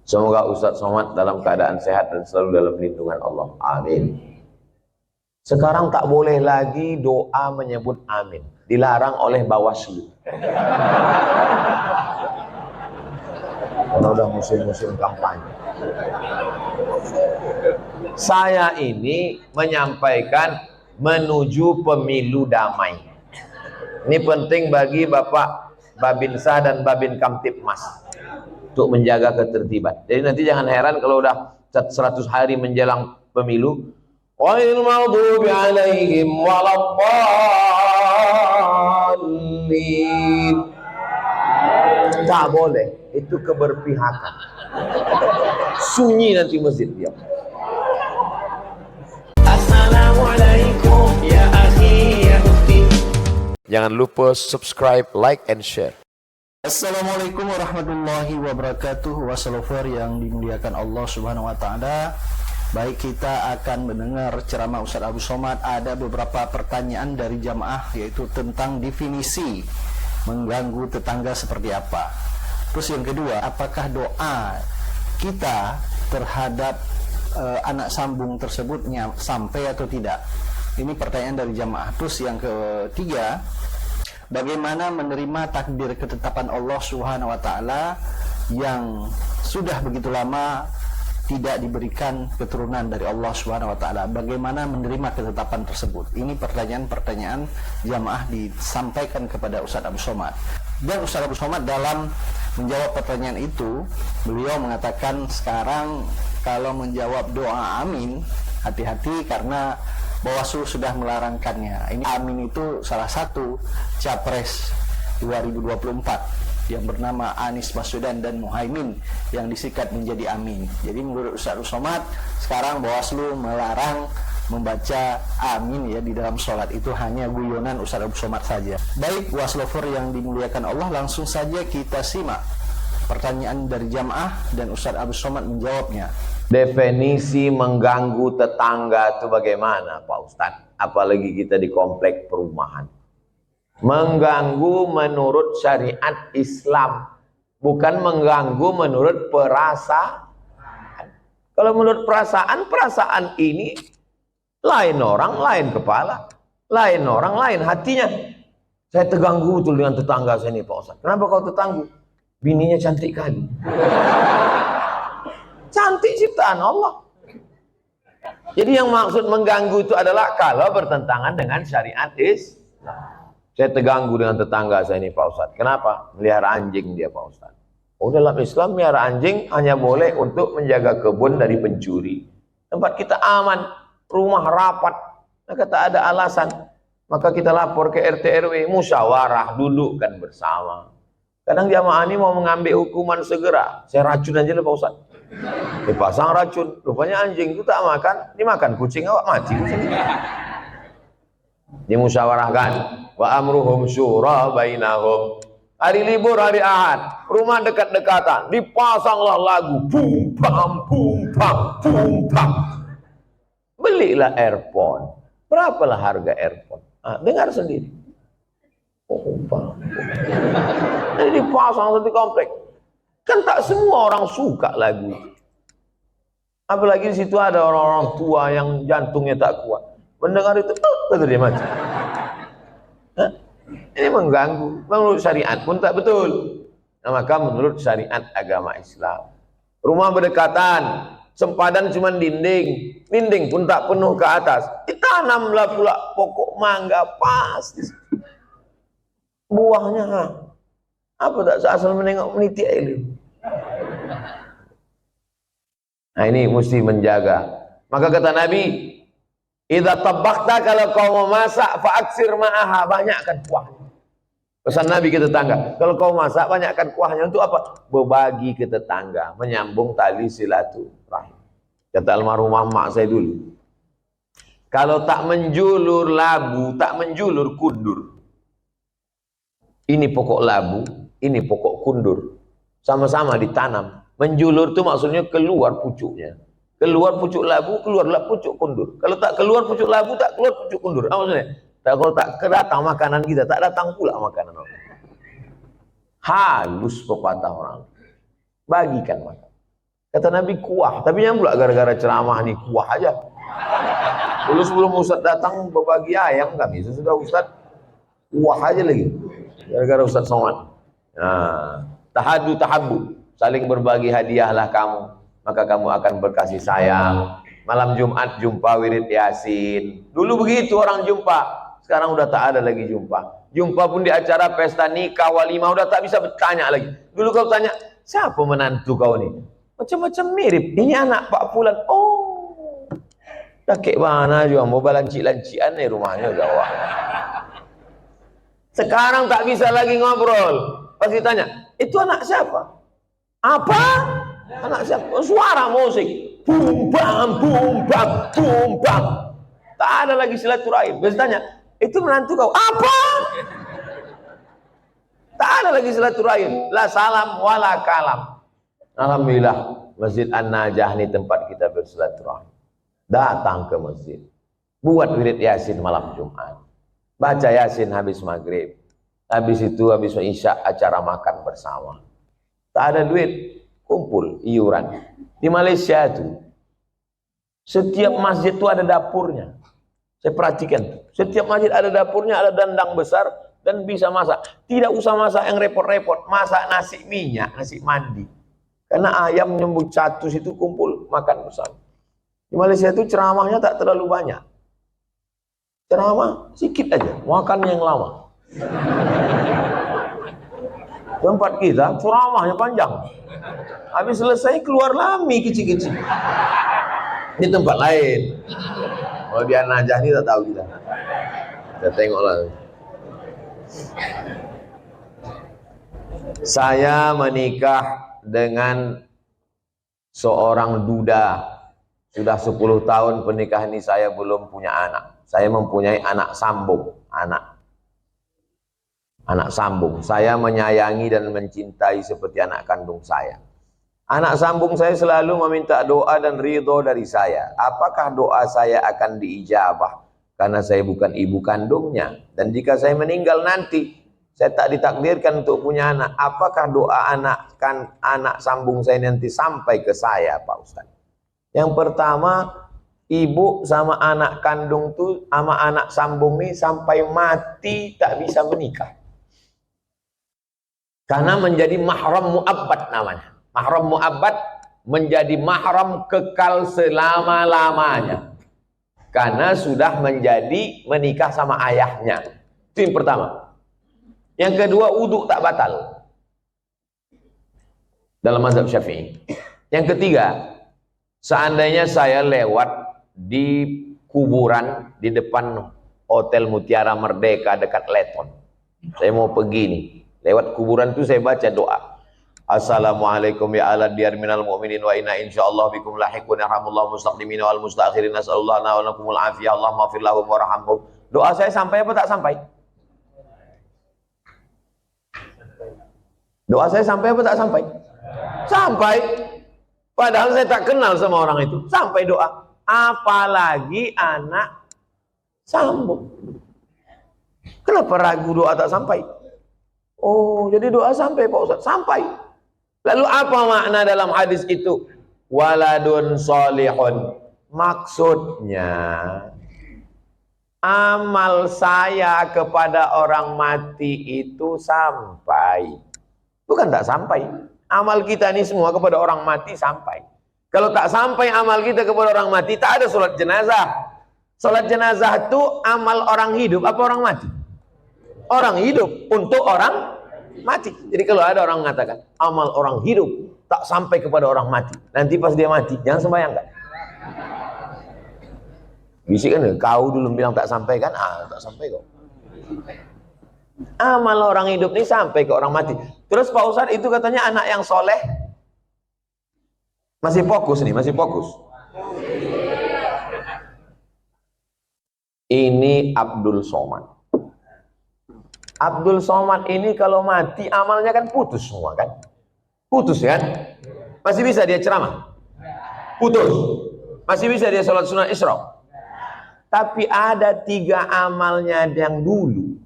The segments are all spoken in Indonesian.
Semoga Ustadz Somad dalam keadaan sehat dan selalu dalam lindungan Allah. Amin. Sekarang tak boleh lagi doa menyebut amin. Dilarang oleh Bawaslu. Karena udah musim-musim kampanye. Saya ini menyampaikan menuju pemilu damai. Ini penting bagi Bapak Babinsa dan Babin Kamtipmas untuk menjaga ketertiban. Jadi nanti jangan heran kalau udah 100 hari menjelang pemilu, ghairil maghdubi alaihim waladdallin. Tak boleh, itu keberpihakan. Sunyi nanti masjid dia. Assalamualaikum ya akhi ya ukhti. Jangan lupa subscribe, like and share. Assalamualaikum warahmatullahi wabarakatuh. Wassalafar yang dimuliakan Allah subhanahu wa ta'ala. Baik, kita akan mendengar ceramah Ustaz Abu Somad. Ada beberapa pertanyaan dari jamaah, yaitu tentang definisi mengganggu tetangga seperti apa. Terus yang kedua, apakah doa kita terhadap anak sambung tersebutnya sampai atau tidak? Ini pertanyaan dari jamaah. Terus yang ketiga, bagaimana menerima takdir ketetapan Allah Subhanahu wa taala yang sudah begitu lama tidak diberikan keturunan dari Allah Subhanahu wa taala? Bagaimana menerima ketetapan tersebut? Ini pertanyaan-pertanyaan jamaah disampaikan kepada Ustaz Abu Somad. Dan Ustaz Abu Somad dalam menjawab pertanyaan itu, beliau mengatakan sekarang kalau menjawab doa amin, hati-hati karena Bawaslu sudah melarangkannya. Ini amin itu salah satu capres 2024 yang bernama Anies Baswedan dan Muhaimin yang disikat menjadi amin. Jadi menurut Ustaz Somad, sekarang Bawaslu melarang membaca amin ya di dalam sholat. Itu hanya guyonan Ustaz Abu Somad saja. Baik, waslover yang dimuliakan Allah, langsung saja kita simak pertanyaan dari jamaah dan Ustaz Abu Somad menjawabnya. Definisi mengganggu tetangga itu bagaimana Pak Ustadz? Apalagi kita di komplek perumahan. Mengganggu menurut syariat Islam, bukan mengganggu menurut perasaan. Kalau menurut perasaan, perasaan ini lain orang, lain kepala, lain orang, lain hatinya. Saya terganggu betul dengan tetangga saya ini Pak Ustadz. Kenapa kau terganggu? Bininya cantik kali. Cantik ciptaan Allah. Jadi yang maksud mengganggu itu adalah kalau bertentangan dengan syariat Islam. Saya terganggu dengan tetangga saya ini Pak Ustadz. Kenapa? Melihara anjing dia Pak Ustadz. Oh, dalam Islam melihara anjing hanya boleh untuk menjaga kebun dari pencuri. Tempat kita aman, rumah rapat, maka tak ada alasan. Maka kita lapor ke RT RW, musyawarah, dudukkan bersama. Kadang jamaah ini mau mengambil hukuman segera. Saya racun aja lah Pak Ustadz. Dipasang racun, rupanya anjing itu tak makan, dimakan kucing, awak mati kucing. Dimusyawarahkan, wa amruhum syura bainahum. Hari libur, hari Ahad, rumah dekat-dekatan, dipasanglah lagu bum bam bum bam bum bam. Belilah earphone. Berapalah harga earphone? Dengar sendiri. Oh, bam. Jadi dipasang di komplek. Kan tak semua orang suka lagu itu. Apalagi di situ ada orang-orang tua yang jantungnya tak kuat. Mendengar itu, betul dia mati. Ini mengganggu. Menurut syariat pun tak betul. Nah, maka menurut syariat agama Islam, rumah berdekatan, sempadan cuma dinding, dinding pun tak penuh ke atas. Ditanamlah pula pokok mangga pas. Buahnya apa tak asal menengok meniti air. Nah, ini mesti menjaga. Maka kata Nabi, idza tabakhta, kalau kau memasak fa'aksir ma'aha, banyakkan kuahnya. Pesan Nabi ke tetangga, kalau kau masak banyakkan kuahnya. Untuk apa? Berbagi ke tetangga, menyambung tali silaturahim. Kata almarhumah mak saya dulu, kalau tak menjulur labu, tak menjulur kundur. Ini pokok labu, ini pokok kundur, sama-sama ditanam. Menjulur itu maksudnya keluar pucuknya. Keluar pucuk labu, keluarlah pucuk kundur. Kalau tak keluar pucuk labu, tak keluar pucuk kundur. Apa maksudnya? Kalau tak datang makanan kita, tak datang pula makanan orang. Halus pepatah orang. Bagikan makan. Kata Nabi kuah, tapi yang pula gara-gara ceramah nih kuah aja. Dulu sebelum Ustaz datang berbagi ayam kami, sesudah Ustaz kuah aja lagi. Gara-gara Ustaz Somad. Nah, tahadu tahabbu, saling berbagi hadiahlah kamu, maka kamu akan berkasih sayang. Malam Jumat jumpa wirid Yasin. Dulu begitu orang jumpa, sekarang udah tak ada lagi jumpa. Jumpa pun di acara pesta nikah walimah udah tak bisa bertanya lagi. Dulu kau tanya, siapa menantu kau nih? Macam-macam mirip. Ini anak Pak Fulan. Oh, dah kek mana juga mau balancik-lancian nih rumahnya Jawa. Sekarang tak bisa lagi ngobrol. Pasti tanya, itu anak siapa? Apa? Anak siapa? Oh, suara musik. Bum bam bum bam bum bam. Tak ada lagi silaturahim. Pasti tanya, itu menantu kau? Apa? Tak ada lagi silaturahim. La salam wala kalam. Alhamdulillah, Masjid An-Najah ini tempat kita bersilaturahim. Datang ke masjid, buat wirid Yasin malam Jumat, baca Yasin habis maghrib, habis itu habis isya acara makan bersama. Tak ada duit, kumpul iuran. Di Malaysia itu setiap masjid itu ada dapurnya. Saya perhatikan, setiap masjid ada dapurnya, ada dandang besar dan bisa masak. Tidak usah masak yang repot-repot, masak nasi minyak, nasi mandi. Karena ayam nyembut catus itu kumpul makan bersama. Di Malaysia itu ceramahnya tak terlalu banyak. Ceramah sedikit aja, makan yang lama. Tempat kita ceramahnya panjang. Habis selesai keluar lami kecil-kecil. Di tempat lain. Kalau di An-Najah ini tak tahu kita. Kita tengoklah. Saya menikah dengan seorang duda. Sudah 10 tahun pernikahan ini saya belum punya anak. Saya mempunyai anak sambung. Anak sambung. Saya menyayangi dan mencintai seperti anak kandung saya. Anak sambung saya selalu meminta doa dan ridho dari saya. Apakah doa saya akan diijabah? Karena saya bukan ibu kandungnya. Dan jika saya meninggal nanti, saya tak ditakdirkan untuk punya anak. Apakah doa anak sambung saya nanti sampai ke saya, Pak Ustaz? Yang pertama, ibu sama anak kandung tuh sama anak sambung ini sampai mati tak bisa menikah. Karena menjadi mahram mu'abbad namanya. Mahram mu'abbad menjadi mahram kekal selama-lamanya. Karena sudah menjadi menikah sama ayahnya. Itu yang pertama. Yang kedua, wudhu tak batal dalam mazhab Syafi'i. Yang ketiga, seandainya saya lewat di kuburan di depan Hotel Mutiara Merdeka dekat Leton, saya mau pergi nih, lewat kuburan itu saya baca doa. Assalamualaikum ya ala diyar minal mu'minin wa inna insyaallah bikum lahiqun yarhamullahu mustaqdimin wal mustakhirin nasallallahu lana wa lakumul afiyah Allahumma fir lahum warhamhum. Doa saya sampai apa tak sampai? Doa saya sampai apa tak sampai? Sampai. Padahal saya tak kenal sama orang itu. Sampai doa. Apalagi anak sambung. Kenapa ragu doa tak sampai? Oh, jadi doa sampai Pak Ustaz. Sampai. Lalu apa makna dalam hadis itu? Waladun solihun. Maksudnya, amal saya kepada orang mati itu sampai. Bukan tak sampai. Amal kita ini semua kepada orang mati sampai. Kalau tak sampai amal kita kepada orang mati, tak ada sholat jenazah. Sholat jenazah itu amal orang hidup apa orang mati? Orang hidup untuk orang mati. Jadi kalau ada orang mengatakan amal orang hidup tak sampai kepada orang mati, nanti pas dia mati jangan sembahyang kan? Bisik kan? Kau dulu bilang tak sampai kan? Tak sampai kok. Amal orang hidup ini sampai ke orang mati. Terus Pak Ustadz itu katanya anak yang soleh. Masih fokus nih, masih fokus. Ini Abdul Somad. Abdul Somad ini kalau mati amalnya kan putus semua kan? Putus kan? Masih bisa dia ceramah? Putus. Masih bisa dia sholat sunnah Isra? Tapi ada 3 amalnya yang dulu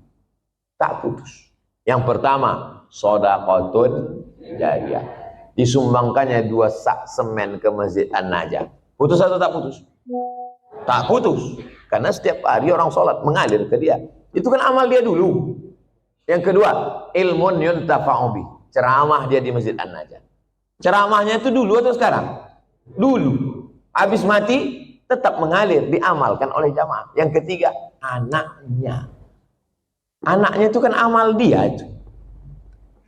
tak putus. Yang pertama, shadaqatun jariyah. disumbangkannya 2 sak semen ke Masjid An-Najah. Putus atau tak putus? Tak putus. Karena setiap hari orang sholat mengalir ke dia. Itu kan amal dia dulu. Yang kedua, ilmun yuntafa'u bi. Ceramah dia di Masjid An-Najah. Ceramahnya itu dulu atau sekarang? Dulu. Habis mati tetap mengalir, diamalkan oleh jamaah. Yang ketiga, anaknya. Anaknya itu kan amal dia itu.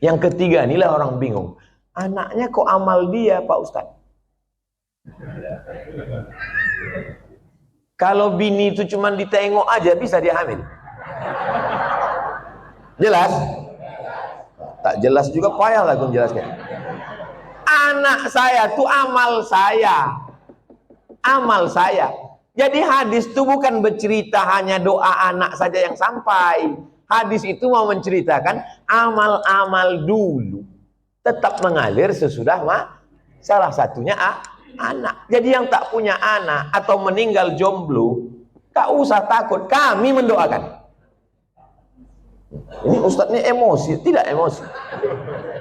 Yang ketiga, inilah orang bingung. Anaknya kok amal dia, Pak Ustadz? Kalau bini itu cuma ditengok aja bisa dia hamil. Jelas? Tak jelas juga payah lah aku menjelaskan. Anak saya tuh amal saya. Amal saya. Jadi hadis itu bukan bercerita hanya doa anak saja yang sampai. Hadis itu mau menceritakan amal-amal dulu tetap mengalir sesudah salah satunya anak. Jadi yang tak punya anak atau meninggal jomblo, tak usah takut, kami mendoakan. Ini Ustadz ini emosi, tidak emosi.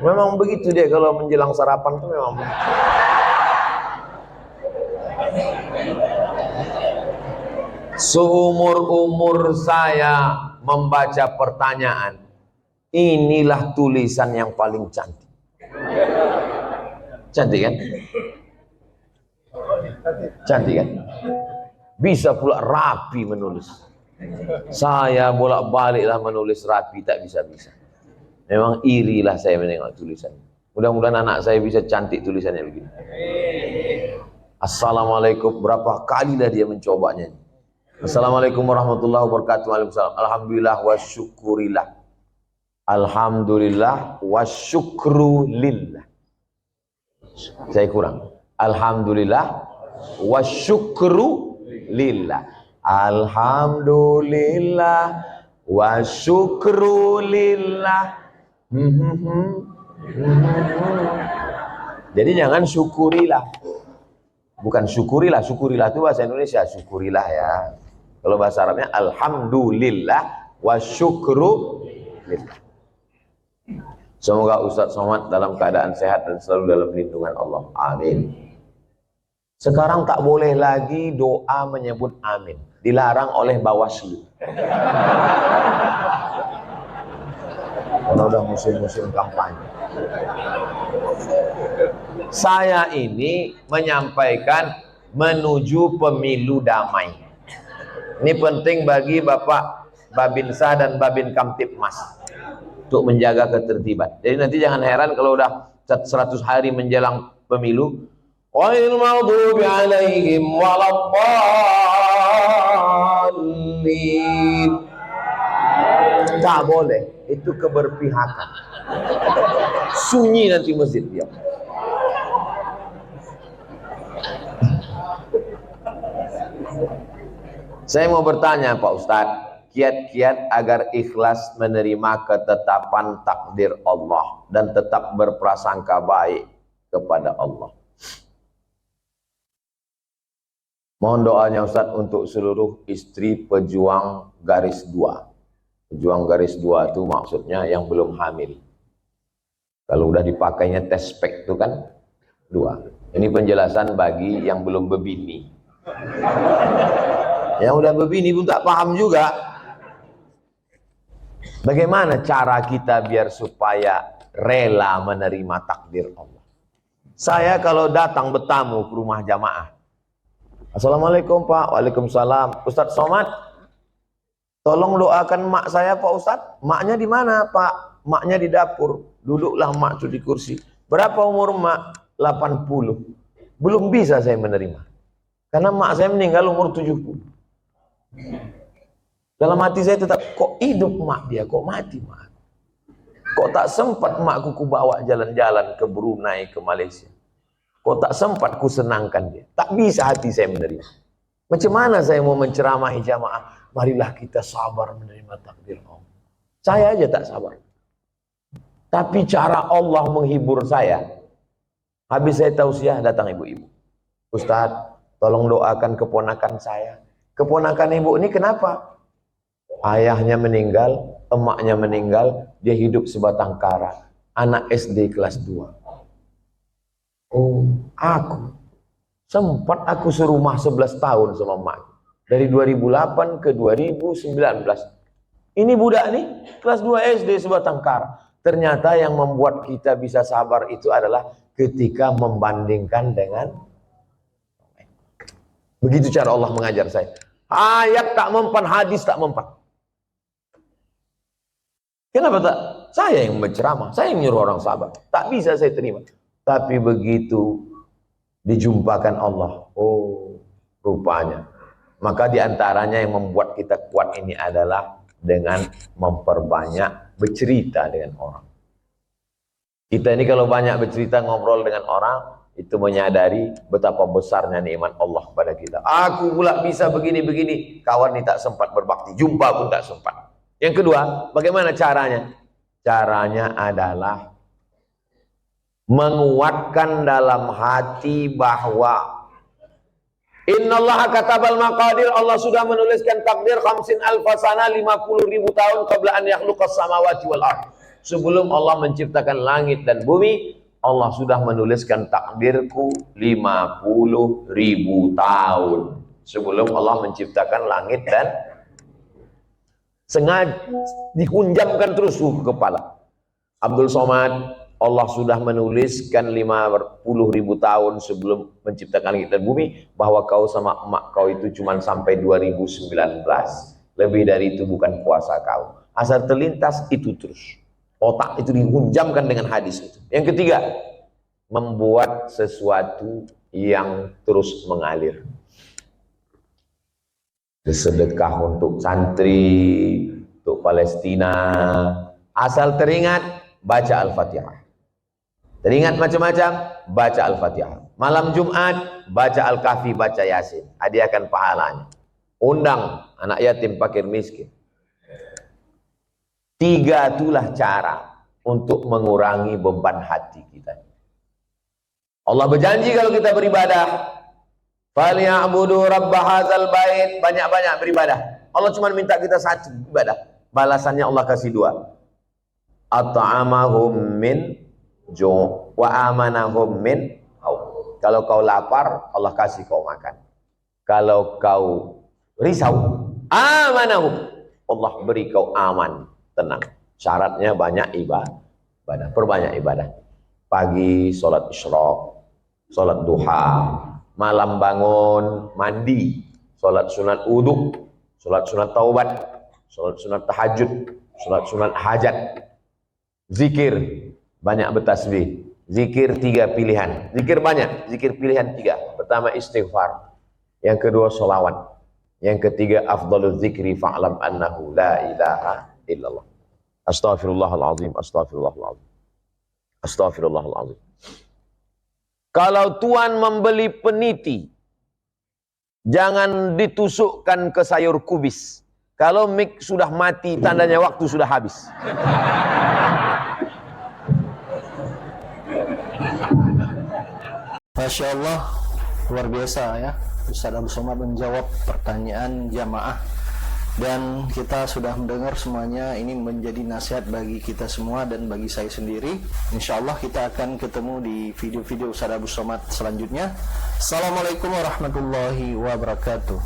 Memang begitu dia kalau menjelang sarapan itu memang begitu. Seumur-umur saya membaca pertanyaan, inilah tulisan yang paling cantik. Cantik kan? Cantik kan? Bisa pula rapi menulis. Saya bolak-baliklah menulis rapi, tak bisa-bisa. Memang irilah saya menengok tulisan. Mudah-mudahan anak saya bisa cantik tulisannya begini. Assalamualaikum, berapa kalilah dia mencobanya. Assalamualaikum warahmatullahi wabarakatuh. Waalaikumsalam. Alhamdulillah wa syukurillah. Alhamdulillah wa syukru lillah. Saya kurang. Alhamdulillah wa syukru lillah. Alhamdulillah wa syukru lillah. Jadi jangan syukurilah. Bukan syukurilah. Syukurilah itu bahasa Indonesia. Syukurilah ya. Kalau bahasa Arabnya alhamdulillah wa syukru lillah. Semoga Ustadz Somad dalam keadaan sehat dan selalu dalam lindungan Allah. Amin. Sekarang tak boleh lagi doa menyebut amin. Dilarang oleh Bawaslu. Karena udah musim-musim kampanye. Saya ini menyampaikan menuju pemilu damai. Ini penting bagi Bapak Babinsa dan Babin Kamtipmas untuk menjaga ketertiban. Jadi nanti jangan heran kalau udah 100 hari menjelang pemilu, ghairil maghdubi alaihim waladdallin. Tak boleh, itu keberpihakan. Sunyi nanti masjid dia. Saya mau bertanya Pak Ustadz, kiat-kiat agar ikhlas menerima ketetapan takdir Allah dan tetap berprasangka baik kepada Allah. Mohon doanya Ustadz untuk seluruh istri pejuang garis 2. Pejuang garis 2 itu maksudnya yang belum hamil. Kalau udah dipakainya tes spek itu kan 2. Ini penjelasan bagi yang belum berbini. Yang udah berbini pun tak paham juga. Bagaimana cara kita biar supaya rela menerima takdir Allah? Saya kalau datang bertamu ke rumah jamaah, Assalamualaikum Pak. Waalaikumsalam. Ustadz Somad, tolong doakan mak saya Pak Ustadz. Maknya di mana Pak? Maknya di dapur. Duduklah mak itu di kursi. Berapa umur mak? 80. Belum bisa saya menerima. Karena mak saya meninggal umur 70. Dalam hati saya tetap, kok hidup mak dia, kok mati mak? Kok tak sempat makku ku bawa jalan-jalan ke Brunei, ke Malaysia? Kok tak sempat ku senangkan dia? Tak bisa hati saya menerima. Macam mana saya mau menceramahi jamaah? Marilah kita sabar menerima takdir Allah. Saya aja tak sabar. Tapi cara Allah menghibur saya. Habis saya tausiah, datang ibu-ibu. Ustadz, tolong doakan keponakan saya. Keponakan ibu ini kenapa? Ayahnya meninggal, emaknya meninggal, dia hidup sebatang kara. Anak SD kelas 2. Oh, sempat aku serumah 11 tahun sama emak. Dari 2008 ke 2019. Ini budak nih, kelas 2 SD sebatang kara. Ternyata yang membuat kita bisa sabar itu adalah ketika membandingkan dengan. Begitu cara Allah mengajar saya. Ayat tak mempan, hadis tak mempan. Kenapa tak? Saya yang berceramah, saya yang nyuruh orang sabar. Tak bisa saya terima. Tapi begitu dijumpakan Allah, oh rupanya. Maka diantaranya yang membuat kita kuat ini adalah dengan memperbanyak bercerita dengan orang. Kita ini kalau banyak bercerita, ngobrol dengan orang, itu menyadari betapa besarnya nikmat Allah pada kita. Aku pula bisa begini-begini, kawan ini tak sempat berbakti, jumpa pun tak sempat. Yang kedua, bagaimana caranya? Caranya adalah menguatkan dalam hati bahwa innallaha katabal maqadir, Allah sudah menuliskan takdir 50,000 sana, 50.000 tahun qabla an yakhluqas samawati wal ardh. Sebelum Allah menciptakan langit dan bumi, Allah sudah menuliskan takdirku 50.000 tahun sebelum Allah menciptakan langit dan sengaja dihunjamkan terus ke kepala. Abdul Somad, Allah sudah menuliskan 50.000 tahun sebelum menciptakan langit dan bumi bahwa kau sama emak kau itu cuma sampai 2019. Lebih dari itu bukan kuasa kau. Asal terlintas itu terus. Otak itu dihunjamkan dengan hadis itu. Yang ketiga, membuat sesuatu yang terus mengalir. Sedekah untuk santri, untuk Palestina. Asal teringat, baca Al-Fatihah. Teringat macam-macam, baca Al-Fatihah. Malam Jumat, baca Al-Kahfi, baca Yasin. Hadiahkan pahalanya. Undang anak yatim, fakir, miskin. 3 itulah cara untuk mengurangi beban hati kita. Allah berjanji kalau kita beribadah, falyabudu rabb hadzal bait, banyak-banyak beribadah. Allah cuma minta kita satu ibadah. Balasannya Allah kasih 2. At'amahum min ju' wa amanahum min khauf. Kalau kau lapar, Allah kasih kau makan. Kalau kau risau, amanahum, Allah beri kau aman, tenang. Syaratnya banyak ibadah, perbanyak ibadah. Pagi sholat isyraq, sholat duha, malam bangun mandi, sholat sunat wudu, sholat sunat taubat, sholat sunat tahajud, sholat sunat hajat, zikir, banyak bertasbih. Zikir 3 pilihan, zikir banyak, zikir pilihan 3. Pertama istighfar, yang kedua sholawat, yang ketiga afdalul zikri fa'lam annahu la ilaha illallah. Astaghfirullahaladzim, astaghfirullahaladzim, astaghfirullahaladzim. Kalau Tuhan membeli peniti, jangan ditusukkan ke sayur kubis. Kalau mik sudah mati, tandanya waktu sudah habis. Masya Allah, luar biasa ya. Ustaz Abu Somad menjawab pertanyaan jamaah. Dan kita sudah mendengar semuanya. Ini menjadi nasihat bagi kita semua dan bagi saya sendiri. Insya Allah kita akan ketemu di video-video Ustaz Abu Somad selanjutnya. Assalamualaikum warahmatullahi wabarakatuh.